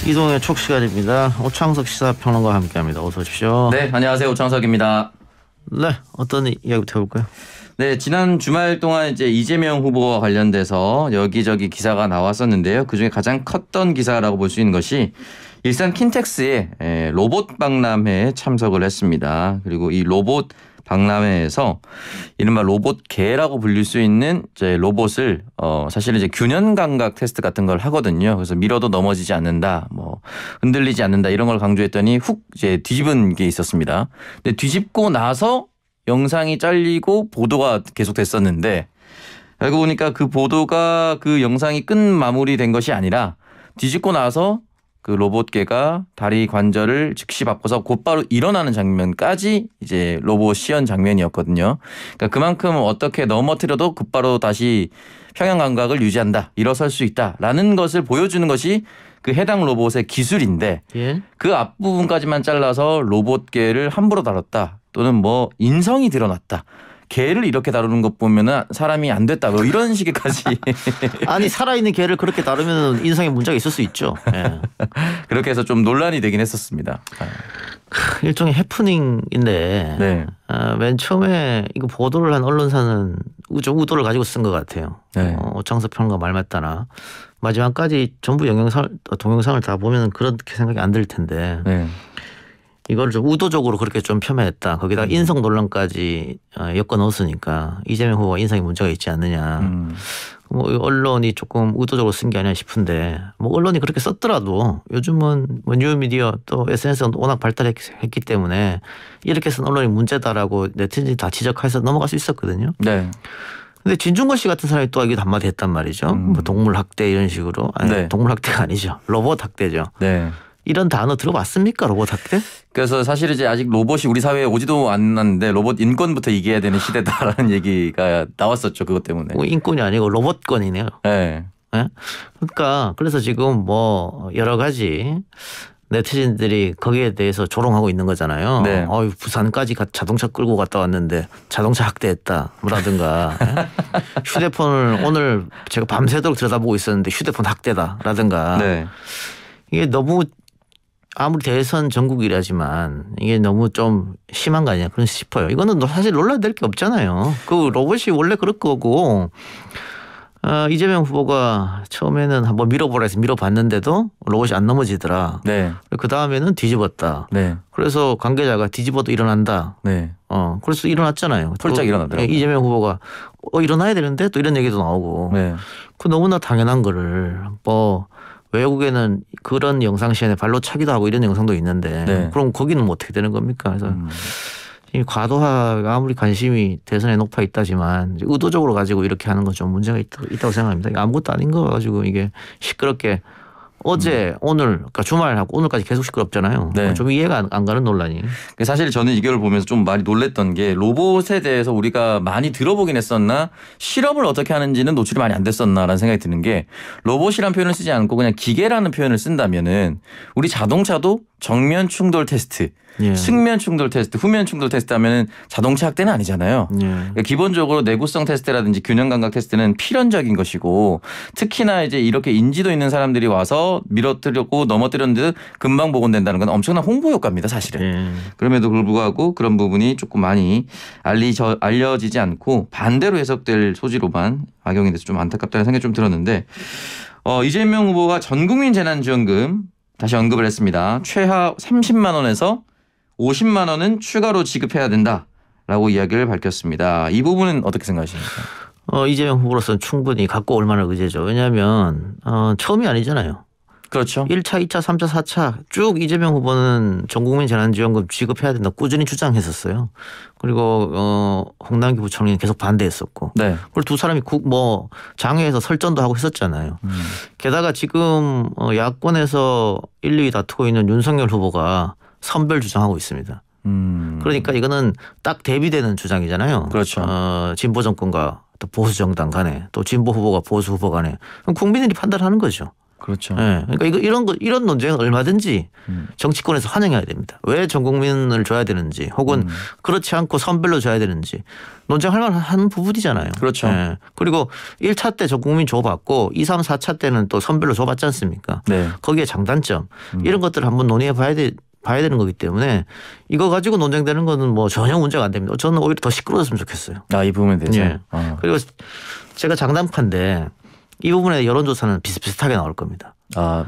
이동의 촉 시간입니다. 오창석 시사평론가와 함께합니다. 어서 오십시오. 네, 안녕하세요. 오창석입니다. 네, 어떤 이야기부터 해볼까요? 네, 지난 주말 동안 이제 이재명 후보와 관련돼서 여기저기 기사가 나왔었는데요. 그중에 가장 컸던 기사라고 볼 수 있는 것이 일산 킨텍스의 로봇 박람회에 참석을 했습니다. 그리고 이 로봇 박람회에서 이른바 로봇계라고 불릴 수 있는 이제 로봇을 사실은 이제 균형 감각 테스트 같은 걸 하거든요. 그래서 밀어도 넘어지지 않는다, 뭐 흔들리지 않는다 이런 걸 강조했더니 훅 이제 뒤집은 게 있었습니다. 근데 뒤집고 나서 영상이 잘리고 보도가 계속됐었는데 알고 보니까 그 보도가 그 영상이 끝 마무리된 것이 아니라 뒤집고 나서 그 로봇계가 다리 관절을 즉시 바꿔서 곧바로 일어나는 장면까지 이제 로봇 시연 장면이었거든요. 그러니까 그만큼 어떻게 넘어뜨려도 곧바로 다시 평형 감각을 유지한다, 일어설 수 있다라는 것을 보여주는 것이 그 해당 로봇의 기술인데 그 앞부분까지만 잘라서 로봇계를 함부로 다뤘다 또는 뭐 인성이 드러났다. 개를 이렇게 다루는 것 보면은 사람이 안 됐다. 뭐 이런 식의까지. 아니 살아있는 개를 그렇게 다루면 인성에 문제가 있을 수 있죠. 예. 그렇게 해서 좀 논란이 되긴 했었습니다. 일종의 해프닝인데 네. 맨 처음에 이거 보도를 한 언론사는 좀 의도를 가지고 쓴 것 같아요. 네. 오창석 평론가 말 맞다나 마지막까지 전부 동영상을 다 보면 그렇게 생각이 안 들 텐데. 네. 이걸 좀 의도적으로 그렇게 좀 폄훼했다. 거기다가 인성 논란까지 엮어 넣었으니까 이재명 후보가 인성에 문제가 있지 않느냐. 뭐 언론이 조금 의도적으로 쓴 게 아니냐 싶은데 뭐 언론이 그렇게 썼더라도 요즘은 뭐 뉴미디어 또 SNS가 워낙 발달했기 때문에 이렇게 쓴 언론이 문제다라고 네티즌이 다 지적해서 넘어갈 수 있었거든요. 네. 근데 진중권 씨 같은 사람이 또 이게 한마디 했단 말이죠. 뭐 동물 학대 이런 식으로. 아니 네. 동물 학대가 아니죠. 로봇 학대죠. 네. 이런 단어 들어봤습니까? 로봇 학대? 그래서 사실 이제 아직 로봇이 우리 사회에 오지도 않았는데 로봇 인권부터 이겨야 되는 시대다라는 얘기가 나왔었죠. 그것 때문에. 뭐 인권이 아니고 로봇권이네요. 네. 네? 그러니까 그래서 지금 뭐 여러 가지 네티즌들이 거기에 대해서 조롱하고 있는 거잖아요. 네. 부산까지 자동차 끌고 갔다 왔는데 자동차 학대했다 뭐라든가 휴대폰을 오늘 제가 밤새도록 들여다보고 있었는데 휴대폰 학대다라든가 네. 이게 너무 아무리 대선 전국이라지만 이게 너무 좀 심한 거 아니냐 그런 싶어요. 이거는 사실 놀라야 될 게 없잖아요. 그 로봇이 원래 그럴 거고 이재명 후보가 처음에는 한번 밀어보라 해서 밀어봤는데도 로봇이 안 넘어지더라. 네. 그 다음에는 뒤집었다. 네. 그래서 관계자가 뒤집어도 일어난다. 네. 그래서 일어났잖아요. 폴짝 일어나더라고요. 이재명 후보가 일어나야 되는데 또 이런 얘기도 나오고. 네. 그 너무나 당연한 거를 뭐 외국에는 그런 영상 시연에 발로 차기도 하고 이런 영상도 있는데 네. 그럼 거기는 뭐 어떻게 되는 겁니까? 그래서 이 과도하가 아무리 관심이 대선에 높아 있다지만 의도적으로 가지고 이렇게 하는 건 좀 문제가 있다고 생각합니다. 아무것도 아닌 거 가지고 이게 시끄럽게 어제 오늘 그러니까 주말하고 오늘까지 계속 시끄럽잖아요. 네. 좀 이해가 안 가는 논란이. 사실 저는 이걸 보면서 좀 많이 놀랬던 게 로봇에 대해서 우리가 많이 들어보긴 했었나 실험을 어떻게 하는지는 노출이 많이 안 됐었나라는 생각이 드는 게 로봇이라는 표현을 쓰지 않고 그냥 기계라는 표현을 쓴다면은 우리 자동차도 정면 충돌 테스트, 측면 충돌 테스트, 후면 충돌 테스트 하면은 자동차 학대는 아니잖아요. 그러니까 기본적으로 내구성 테스트라든지 균형 감각 테스트는 필연적인 것이고 특히나 이제 이렇게 인지도 있는 사람들이 와서 밀어뜨렸고 넘어뜨렸는데 금방 복원된다는 건 엄청난 홍보 효과입니다, 사실은. 그럼에도 불구하고 그런 부분이 조금 많이 알려지지 않고 반대로 해석될 소지로만 악용이 돼서 좀 안타깝다는 생각이 좀 들었는데 이재명 후보가 전국민 재난지원금 다시 언급을 했습니다. 최하 30만 원에서 50만 원은 추가로 지급해야 된다라고 이야기를 밝혔습니다. 이 부분은 어떻게 생각하십니까? 이재명 후보로서는 충분히 갖고 올 만한 의제죠. 왜냐하면 처음이 아니잖아요. 그렇죠. 1차, 2차, 3차, 4차 쭉 이재명 후보는 전국민 재난지원금 지급해야 된다 꾸준히 주장했었어요. 그리고 홍남기 부총리는 계속 반대했었고. 네. 그리고 두 사람이 장외에서 설전도 하고 했었잖아요. 게다가 지금 야권에서 1, 2위 다투고 있는 윤석열 후보가 선별 주장하고 있습니다. 그러니까 이거는 딱 대비되는 주장이잖아요. 그렇죠. 진보 정권과 또 보수 정당 간에 또 진보 후보가 보수 후보 간에 그럼 국민들이 판단하는 거죠. 그렇죠. 예. 그러니까 이런 논쟁은 얼마든지 정치권에서 환영해야 됩니다. 왜 전 국민을 줘야 되는지 혹은 그렇지 않고 선별로 줘야 되는지 논쟁할 만한 부분이잖아요. 그렇죠. 예. 그리고 1차 때 전 국민 줘봤고 2, 3, 4차 때는 또 선별로 줘봤지 않습니까? 네. 거기에 장단점 이런 것들을 한번 논의해 봐야 되는 거기 때문에 이거 가지고 논쟁되는 거는 뭐 전혀 문제가 안 됩니다. 저는 오히려 더 시끄러웠으면 좋겠어요. 이 부분에 대해서. 예. 그리고 제가 장담컨대 이 부분에 여론조사는 비슷비슷하게 나올 겁니다.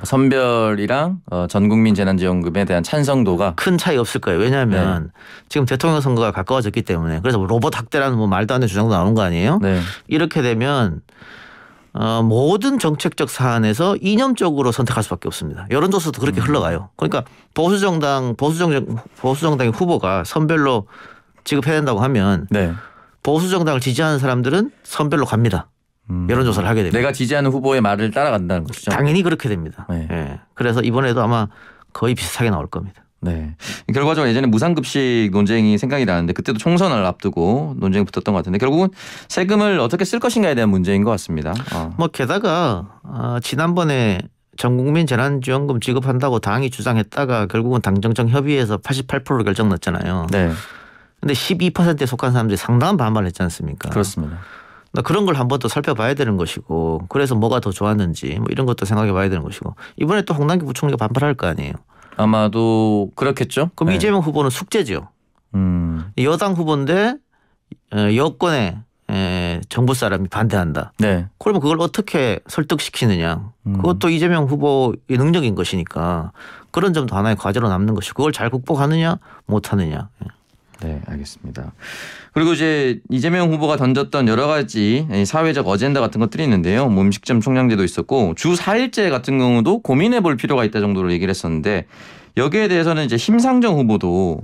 선별이랑 전국민 재난지원금에 대한 찬성도가 큰 차이 없을 거예요. 왜냐하면 지금 대통령 선거가 가까워졌기 때문에 그래서 로봇 학대라는 뭐 말도 안 되는 주장도 나오는 거 아니에요? 네. 이렇게 되면 모든 정책적 사안에서 이념적으로 선택할 수밖에 없습니다. 여론조사도 그렇게 흘러가요. 그러니까 보수정당의 후보가 선별로 지급해야 된다고 하면 보수정당을 지지하는 사람들은 선별로 갑니다. 여론조사를 하게 됩니다. 내가 지지하는 후보의 말을 따라간다는 것이죠. 당연히 그렇게 됩니다. 네. 예. 그래서 이번에도 아마 거의 비슷하게 나올 겁니다. 네. 결과적으로 예전에 무상급식 논쟁이 생각이 나는데 그때도 총선을 앞두고 논쟁이 붙었던 것 같은데 결국은 세금을 어떻게 쓸 것인가에 대한 문제인 것 같습니다. 뭐 게다가 지난번에 전국민 재난지원금 지급한다고 당이 주장했다가 결국은 당정청 협의회에서 88%로 결정 났잖아요. 네. 근데 12%에 속한 사람들이 상당한 반발을 했지 않습니까? 그렇습니다. 그런 걸 한 번 더 살펴봐야 되는 것이고 그래서 뭐가 더 좋았는지 뭐 이런 것도 생각해 봐야 되는 것이고 이번에 또 홍남기 부총리가 반발할 거 아니에요. 아마도 그렇겠죠. 그럼 이재명 후보는 숙제죠. 여당 후보인데 여권의 정부 사람이 반대한다. 네. 그러면 그걸 어떻게 설득시키느냐. 그것도 이재명 후보의 능력인 것이니까 그런 점도 하나의 과제로 남는 것이고 그걸 잘 극복하느냐 못하느냐. 네, 알겠습니다. 그리고 이제 이재명 후보가 던졌던 여러 가지 사회적 어젠다 같은 것들이 있는데요. 뭐 음식점 총량제도 있었고 주 4일제 같은 경우도 고민해 볼 필요가 있다 정도로 얘기를 했었는데 여기에 대해서는 이제 심상정 후보도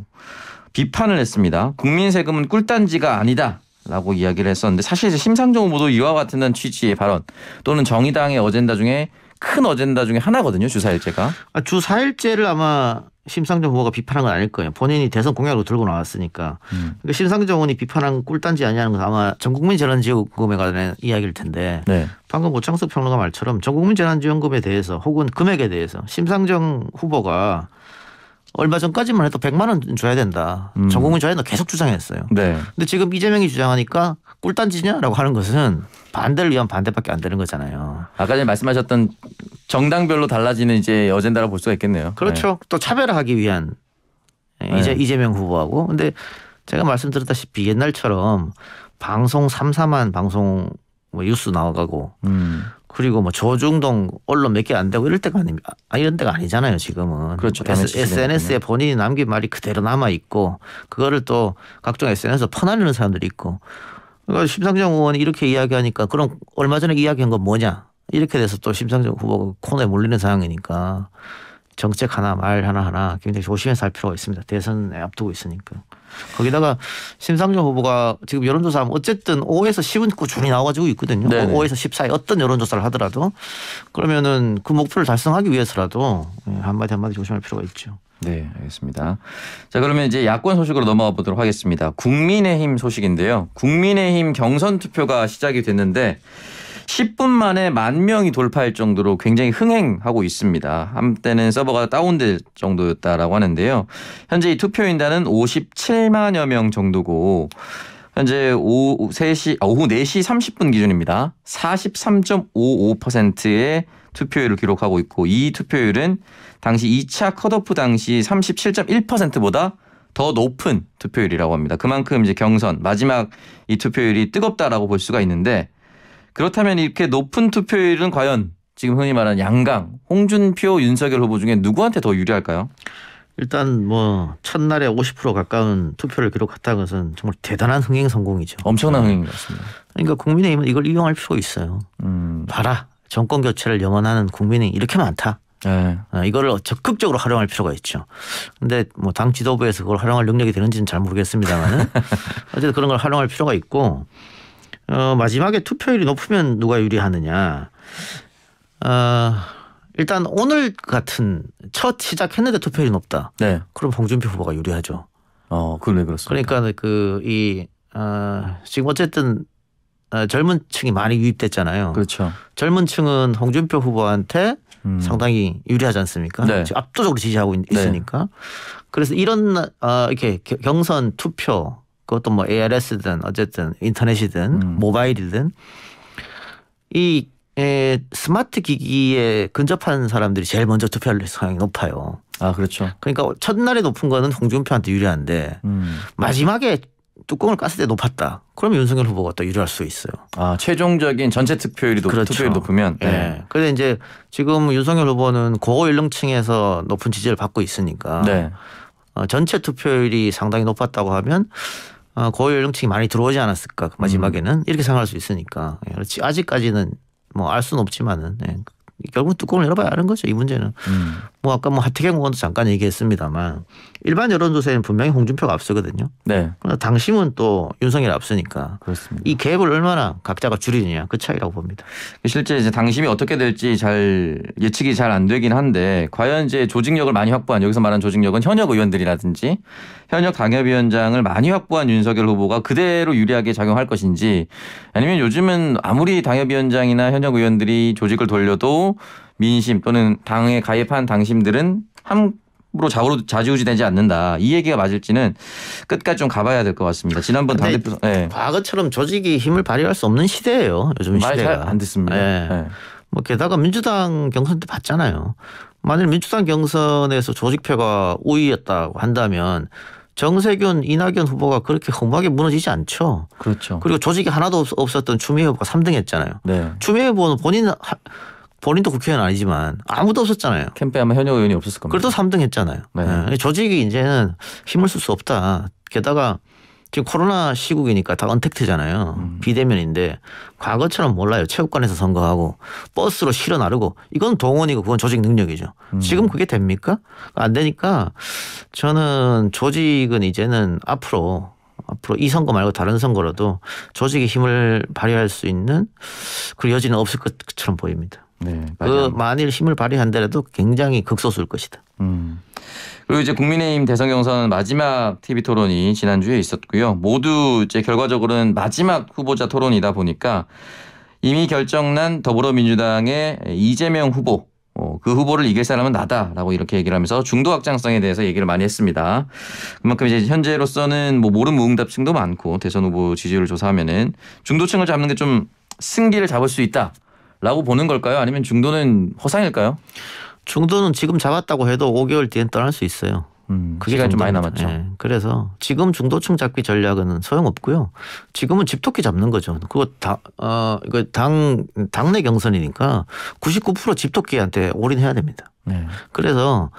비판을 했습니다. 국민 세금은 꿀단지가 아니다라고 이야기를 했었는데 사실 이제 심상정 후보도 이와 같은 취지의 발언 또는 정의당의 어젠다 중에 큰 어젠다 중에 하나거든요. 주 4일제가. 주 4일제를 아마 심상정 후보가 비판한 건 아닐 거예요. 본인이 대선 공약으로 들고 나왔으니까. 그러니까 심상정 의원이 비판한 꿀단지 아니냐는 건 아마 전국민 재난지원금에 관한 이야기일 텐데 방금 오창석 평론가 말처럼 전국민 재난지원금에 대해서 혹은 금액에 대해서 심상정 후보가 얼마 전까지만 해도 100만 원 줘야 된다. 전국민 줘야 된다 계속 주장했어요. 근데 지금 이재명이 주장하니까 꿀단지냐라고 하는 것은 반대를 위한 반대밖에 안 되는 거잖아요. 아까 전에 말씀하셨던 정당별로 달라지는 이제 어젠다라고 볼 수가 있겠네요. 그렇죠. 또 차별화하기 위한 이재명 후보하고. 근데 제가 말씀드렸다시피 옛날처럼 방송 3, 4만 방송 뭐 뉴스 나와가고 그리고 뭐 조중동 언론 몇 개 안 되고 이럴 때가 이런 때가 아니잖아요. 지금은. 그렇죠. SNS에 본인이 남긴 말이 그대로 남아 있고 그거를 또 각종 SNS에서 퍼날리는 사람들이 있고. 그러니까 심상정 의원이 이렇게 이야기하니까 그럼 얼마 전에 이야기한 건 뭐냐 이렇게 돼서 또 심상정 후보가 코너에 몰리는 상황이니까 정책 하나 말 하나 굉장히 조심해서 할 필요가 있습니다. 대선에 앞두고 있으니까. 거기다가 심상정 후보가 지금 여론조사하면 어쨌든 5에서 10은 꾸준히 나와가지고 있거든요. 네네. 5에서 10 사이 어떤 여론조사를 하더라도 그러면은 그 목표를 달성하기 위해서라도 한마디 조심할 필요가 있죠. 네, 알겠습니다. 자, 그러면 이제 야권 소식으로 넘어가 보도록 하겠습니다. 국민의힘 소식인데요. 국민의힘 경선 투표가 시작이 됐는데 10분 만에 10,000명이 돌파할 정도로 굉장히 흥행하고 있습니다. 한때는 서버가 다운될 정도였다라고 하는데요. 현재 이 투표인단은 57만여 명 정도고 현재 오후 4시 30분 기준입니다. 43.55%의 투표율을 기록하고 있고 이 투표율은 당시 2차 컷오프 당시 37.1%보다 더 높은 투표율이라고 합니다. 그만큼 이제 경선 마지막 이 투표율이 뜨겁다라고 볼 수가 있는데 그렇다면 이렇게 높은 투표율은 과연 지금 흔히 말하는 양강, 홍준표, 윤석열 후보 중에 누구한테 더 유리할까요? 일단 뭐 첫날에 50% 가까운 투표를 기록했다는 것은 정말 대단한 흥행 성공이죠. 엄청난 흥행인 것 같습니다. 그러니까 국민의힘은 이걸 이용할 필요가 있어요. 봐라. 정권 교체를 염원하는 국민이 이렇게 많다. 이거를 적극적으로 활용할 필요가 있죠. 근데 뭐 당 지도부에서 그걸 활용할 능력이 되는지는 잘 모르겠습니다만은 어쨌든 그런 걸 활용할 필요가 있고 마지막에 투표율이 높으면 누가 유리하느냐. 일단 오늘 같은 첫 시작했는데 투표율이 높다. 그럼 홍준표 후보가 유리하죠. 그래 그렇습니다. 그러니까 지금 어쨌든 젊은 층이 많이 유입됐잖아요. 그렇죠. 젊은 층은 홍준표 후보한테 상당히 유리하지 않습니까? 네. 지금 압도적으로 지지하고 있으니까. 그래서 이런 이렇게 경선 투표 그것도 뭐 ARS든 어쨌든 인터넷이든 모바일이든 이 스마트 기기에 근접한 사람들이 제일 먼저 투표할 성향이 높아요. 아 그렇죠. 그러니까 첫날에 높은 거는 홍준표한테 유리한데 마지막에 뚜껑을 깠을 때 높았다. 그러면 윤석열 후보가 또 유리할 수 있어요. 아 최종적인 전체 투표율이 그렇죠. 투표율이 높으면. 네. 그런데 이제 지금 윤석열 후보는 고연령층에서 높은 지지를 받고 있으니까 네. 전체 투표율이 상당히 높았다고 하면 고연령층이 많이 들어오지 않았을까 마지막에는 이렇게 생각할 수 있으니까. 그렇지 아직까지는 뭐 알 수는 없지만은 결국 뚜껑을 열어봐야 아는 거죠. 이 문제는. 뭐 아까 뭐 하태경 의원도 잠깐 얘기했습니다만 일반 여론조사에는 분명히 홍준표가 앞서거든요. 네. 그러나 당심은 또 윤석열이 앞서니까 그렇습니다. 이 갭을 얼마나 각자가 줄이느냐 그 차이라고 봅니다. 실제 이제 당심이 어떻게 될지 잘 예측이 잘 안 되긴 한데 과연 이제 조직력을 많이 확보한 여기서 말하는 조직력은 현역 의원들이라든지 현역 당협위원장을 많이 확보한 윤석열 후보가 그대로 유리하게 작용할 것인지 아니면 요즘은 아무리 당협위원장이나 현역 의원들이 조직을 돌려도 민심 또는 당에 가입한 당심들은 함부로 좌지우지되지 않는다. 이 얘기가 맞을지는 끝까지 좀 가봐야 될 것 같습니다. 지난번 당대표 과거처럼 조직이 힘을 발휘할 수 없는 시대예요. 요즘 말 시대가. 잘 안 듣습니다. 네. 네. 뭐 게다가 민주당 경선 때 봤잖아요. 만일 민주당 경선에서 조직표가 우위였다고 한다면 정세균, 이낙연 후보가 그렇게 험하게 무너지지 않죠. 그렇죠. 그리고 조직이 하나도 없었던 추미애 후보가 3등 했잖아요. 네. 추미애 후보는 본인도 국회의원 아니지만 아무도 없었잖아요. 캠프에 아마 현역 의원이 없었을 겁니다. 그래도 3등 했잖아요. 네. 네. 조직이 이제는 힘을 쓸 수 없다. 게다가 지금 코로나 시국이니까 다 언택트잖아요. 비대면인데 과거처럼 몰라요. 체육관에서 선거하고 버스로 실어 나르고 이건 동원이고 그건 조직 능력이죠. 지금 그게 됩니까? 안 되니까 저는 조직은 이제는 앞으로 이 선거 말고 다른 선거라도 조직의 힘을 발휘할 수 있는 그 여지는 없을 것처럼 보입니다. 네, 만일 힘을 발휘한다라도 굉장히 극소수일 것이다. 그리고 이제 국민의힘 대선 경선 마지막 TV 토론이 지난주에 있었고요. 모두 이제 결과적으로는 마지막 후보자 토론이다 보니까 이미 결정난 더불어민주당의 이재명 후보 그 후보를 이길 사람은 나다라고 이렇게 얘기를 하면서 중도 확장성에 대해서 얘기를 많이 했습니다. 그만큼 이제 현재로서는 뭐 모름무응답층도 많고 대선 후보 지지율을 조사하면은 중도층을 잡는 게 좀 승기를 잡을 수 있다라고 보는 걸까요? 아니면 중도는 허상일까요? 중도는 지금 잡았다고 해도 5개월 뒤엔 떠날 수 있어요. 그게 시간이 좀 많이 남았죠. 네. 그래서 지금 중도층 잡기 전략은 소용없고요. 지금은 집토끼 잡는 거죠. 그거 이거 당내 경선이니까 99% 집토끼한테 올인해야 됩니다. 네. 그래서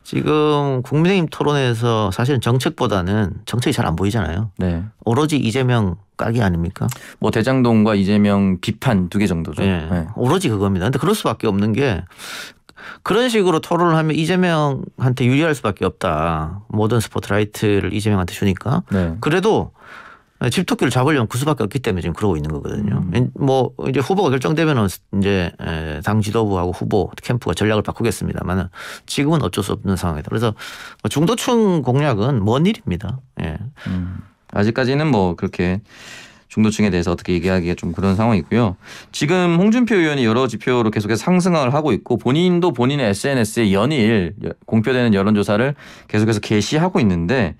지금 국민의힘 토론에서 사실은 정책보다는 정책이 잘 안 보이잖아요. 네. 오로지 이재명 까기 아닙니까? 뭐 대장동과 이재명 비판 2개 정도죠. 네. 네. 오로지 그겁니다. 근데 그럴 수밖에 없는 게 그런 식으로 토론을 하면 이재명한테 유리할 수밖에 없다. 모든 스포트라이트를 이재명한테 주니까. 네. 그래도 집토끼를 잡으려면 그 수밖에 없기 때문에 지금 그러고 있는 거거든요. 뭐 이제 후보가 결정되면은 이제 당 지도부하고 후보 캠프가 전략을 바꾸겠습니다만 지금은 어쩔 수 없는 상황이다. 그래서 중도층 공략은 먼 일입니다. 예. 아직까지는 뭐 그렇게 중도층에 대해서 어떻게 얘기하기가 좀 그런 상황이고요. 지금 홍준표 의원이 여러 지표로 계속해서 상승을 하고 있고 본인도 본인의 SNS에 연일 공표되는 여론조사를 계속해서 게시하고 있는데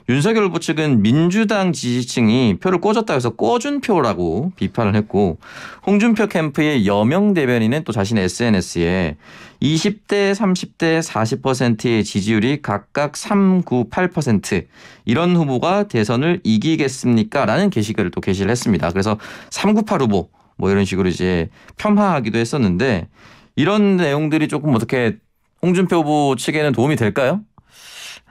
윤석열 후보 측은 민주당 지지층이 표를 꿔줬다 해서 꿔준 표라고 비판을 했고 홍준표 캠프의 여명 대변인은 또 자신의 SNS에 20대, 30대, 40%의 지지율이 각각 3, 9, 8% 이런 후보가 대선을 이기겠습니까? 라는 게시글을 또 게시를 했습니다. 그래서 398 후보 뭐 이런 식으로 이제 폄하하기도 했었는데 이런 내용들이 조금 어떻게 홍준표 후보 측에는 도움이 될까요?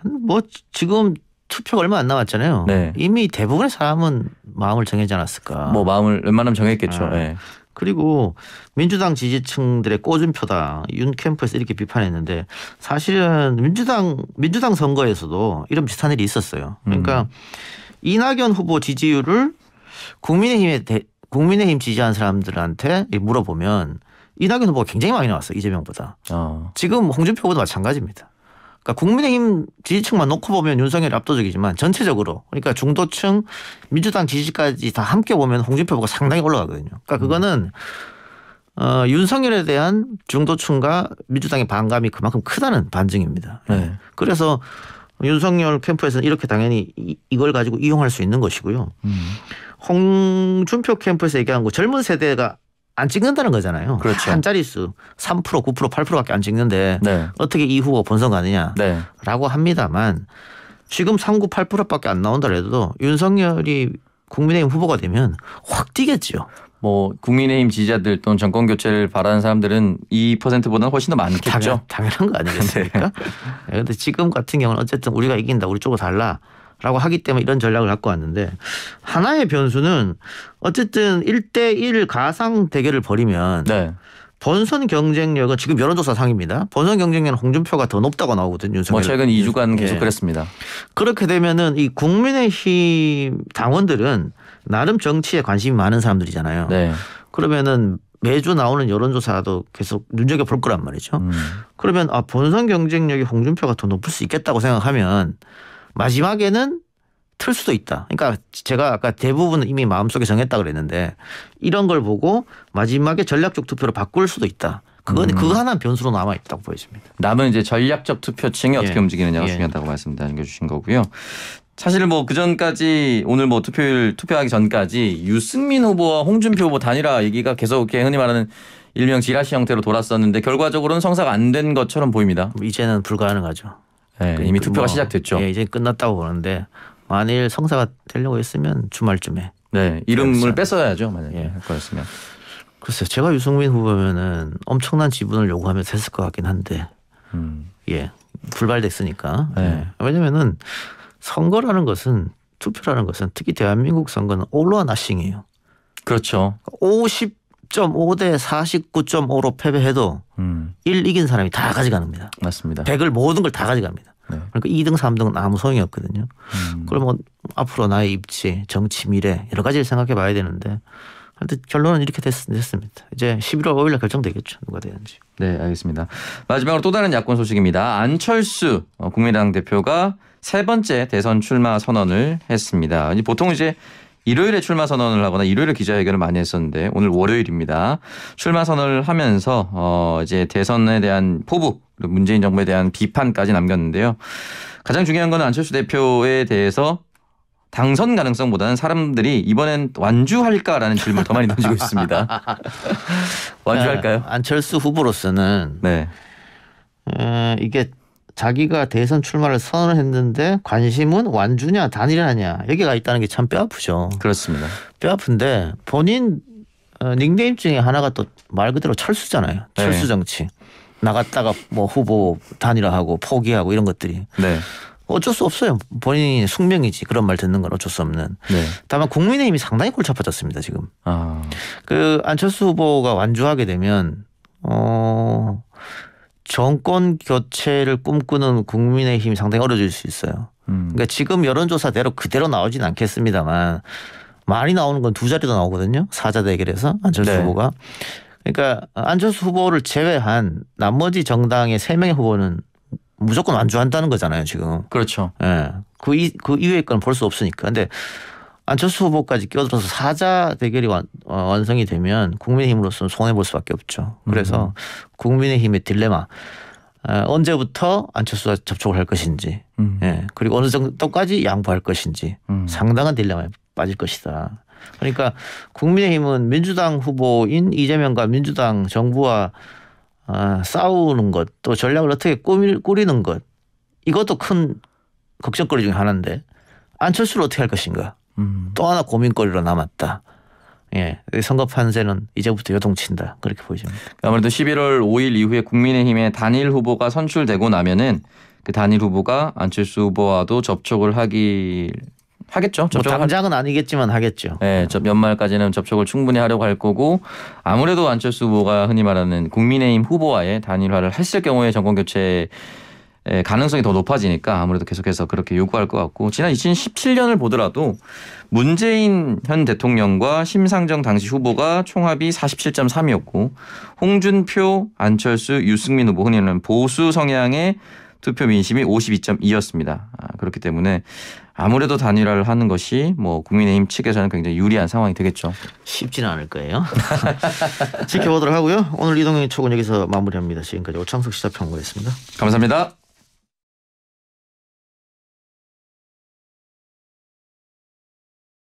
뭐 지금 투표가 얼마 안 남았잖아요. 네. 이미 대부분의 사람은 마음을 정하지 않았을까. 뭐 마음을 웬만하면 정했겠죠. 네. 그리고 민주당 지지층들의 꽂은 표다. 윤 캠프에서 이렇게 비판했는데 사실은 민주당 선거에서도 이런 비슷한 일이 있었어요. 그러니까 이낙연 후보 지지율을 국민의힘 지지한 사람들한테 물어보면 이낙연 후보가 굉장히 많이 나왔어요. 이재명보다. 지금 홍준표 후보도 마찬가지입니다. 그러니까 국민의힘 지지층만 놓고 보면 윤석열이 압도적이지만 전체적으로 그러니까 중도층 민주당 지지까지 다 함께 보면 홍준표 후보가 상당히 올라가거든요. 그러니까 그거는 윤석열에 대한 중도층과 민주당의 반감이 그만큼 크다는 반증입니다. 네. 그래서 윤석열 캠프에서는 이렇게 당연히 이걸 가지고 이용할 수 있는 것이고요. 홍준표 캠프에서 얘기한 거 젊은 세대가 안 찍는다는 거잖아요. 그렇죠. 한 자릿수 3%, 9%, 8%밖에 안 찍는데 네. 어떻게 이 후보 본선 가느냐라고 네. 합니다만 지금 3, 9, 8%밖에 안 나온다 해도 윤석열이 국민의힘 후보가 되면 확 뛰겠죠. 뭐 국민의힘 지지자들 또는 정권 교체를 바라는 사람들은 2%보다는 훨씬 더 많겠죠. 당연한 거 아니겠습니까? 그런데 지금 같은 경우는 어쨌든 우리가 이긴다. 우리 쪽으로 달라라고 하기 때문에 이런 전략을 갖고 왔는데 하나의 변수는 어쨌든 1대1 가상 대결을 벌이면 네. 본선 경쟁력은 지금 여론조사 상입니다. 본선 경쟁력은 홍준표가 더 높다고 나오거든요. 윤석열. 뭐 최근 2주간 계속 그랬습니다. 그렇게 되면은 이 국민의힘 당원들은 나름 정치에 관심이 많은 사람들이잖아요. 네. 그러면은 매주 나오는 여론조사도 계속 눈여겨볼 거란 말이죠. 그러면 본선 경쟁력이 홍준표가 더 높을 수 있겠다고 생각하면 마지막에는 틀 수도 있다. 그러니까 제가 아까 대부분 이미 마음속에 정했다 그랬는데 이런 걸 보고 마지막에 전략적 투표로 바꿀 수도 있다. 그건 그거 하나는 변수로 남아 있다고 보여집니다. 남은 이제 전략적 투표층이 어떻게 움직이느냐가 중요하다고 말씀 남겨주신 거고요. 사실 뭐 그 전까지 오늘 뭐 투표하기 전까지 유승민 후보와 홍준표 후보 단일화 얘기가 계속 이렇게 흔히 말하는 일명 지라시 형태로 돌았었는데 결과적으로는 성사가 안 된 것처럼 보입니다. 이제는 불가능하죠. 네, 이미 투표가 시작됐죠. 예, 이제 끝났다고 보는데 만일 성사가 되려고 했으면 주말쯤에. 네, 이름을 뺏어야죠. 만약에 할 거였으면. 글쎄요. 제가 유승민 후보면은 엄청난 지분을 요구하면서 했을 것 같긴 한데 예 불발됐으니까. 네. 예. 왜냐면은 선거라는 것은 투표라는 것은 특히 대한민국 선거는 all or nothing이에요. 그렇죠. 50.5 대 49.5로 패배해도 1 이긴 사람이 다 가져갑니다. 맞습니다. 100을 모든 걸 다 가져갑니다. 네. 그러니까 2등 3등은 아무 소용이 없거든요. 그러면 앞으로 나의 입지 정치 미래 여러 가지를 생각해 봐야 되는데 하여튼 결론은 이렇게 됐습니다. 이제 11월 5일 날 결정되겠죠. 누가 되는지. 네, 알겠습니다. 마지막으로 또 다른 야권 소식입니다. 안철수 국민의당 대표가 세 번째 대선 출마 선언을 했습니다. 보통 이제 일요일에 출마 선언을 하거나 일요일에 기자회견을 많이 했었는데 오늘 월요일입니다. 출마 선언을 하면서 이제 대선에 대한 포부 그리고 문재인 정부에 대한 비판까지 남겼는데요. 가장 중요한 건 안철수 대표에 대해서 당선 가능성보다는 사람들이 이번엔 완주할까라는 질문을 더 많이 던지고 있습니다. 완주할까요? 안철수 후보로서는 네. 이게 자기가 대선 출마를 선언을 했는데 관심은 완주냐 단일화냐 여기가 있다는 게 참 뼈아프죠. 그렇습니다. 뼈아픈데 본인 닉네임 중에 하나가 또 말 그대로 철수잖아요. 철수 정치. 나갔다가 뭐 후보 단일화하고 포기하고 이런 것들이. 네. 어쩔 수 없어요. 본인이 숙명이지. 그런 말 듣는 건 어쩔 수 없는. 네. 다만 국민의힘이 상당히 골치 아파졌습니다. 지금. 아. 그 안철수 후보가 완주하게 되면 정권 교체를 꿈꾸는 국민의힘이 상당히 어려질 수 있어요. 그러니까 지금 여론조사대로 그대로 나오진 않겠습니다만 많이 나오는 건 두 자리도 나오거든요. 사자 대결에서 안철수 후보가. 그러니까 안철수 후보를 제외한 나머지 정당의 3명의 후보는 무조건 완주한다는 거잖아요, 지금. 그렇죠. 예. 그 이후의 건 볼 수 없으니까. 근데 안철수 후보까지 끼어들어서 사자 대결이 완성이 되면 국민의힘으로서는 손해볼 수밖에 없죠. 그래서 국민의힘의 딜레마. 언제부터 안철수와 접촉을 할 것인지 예. 그리고 어느 정도까지 양보할 것인지 상당한 딜레마에 빠질 것이다. 그러니까 국민의힘은 민주당 후보인 이재명과 민주당 정부와 싸우는 것 또 전략을 어떻게 꾸리는 것 이것도 큰 걱정거리 중에 하나인데 안철수를 어떻게 할 것인가 또 하나 고민거리로 남았다. 예, 선거 판세는 이제부터 요동친다 그렇게 보여집니다. 아무래도 11월 5일 이후에 국민의힘의 단일 후보가 선출되고 나면은 그 단일 후보가 안철수 후보와도 접촉을 하겠죠. 뭐 당장은 아니겠지만 하겠죠. 네, 연말까지는 접촉을 충분히 하려고 할 거고 아무래도 안철수 후보가 흔히 말하는 국민의힘 후보와의 단일화를 했을 경우에 정권 교체 가능성이 더 높아지니까 아무래도 계속해서 그렇게 요구할 것 같고 지난 2017년을 보더라도 문재인 현 대통령과 심상정 당시 후보가 총합이 47.3이었고 홍준표, 안철수, 유승민 후보 흔히는 보수 성향의 투표 민심이 52.2였습니다. 그렇기 때문에 아무래도 단일화를 하는 것이 뭐 국민의힘 측에서는 굉장히 유리한 상황이 되겠죠. 쉽지는 않을 거예요. 지켜보도록 하고요. 오늘 이동형 촉은 여기서 마무리합니다. 지금까지 오창석 시사평론가였습니다. 감사합니다.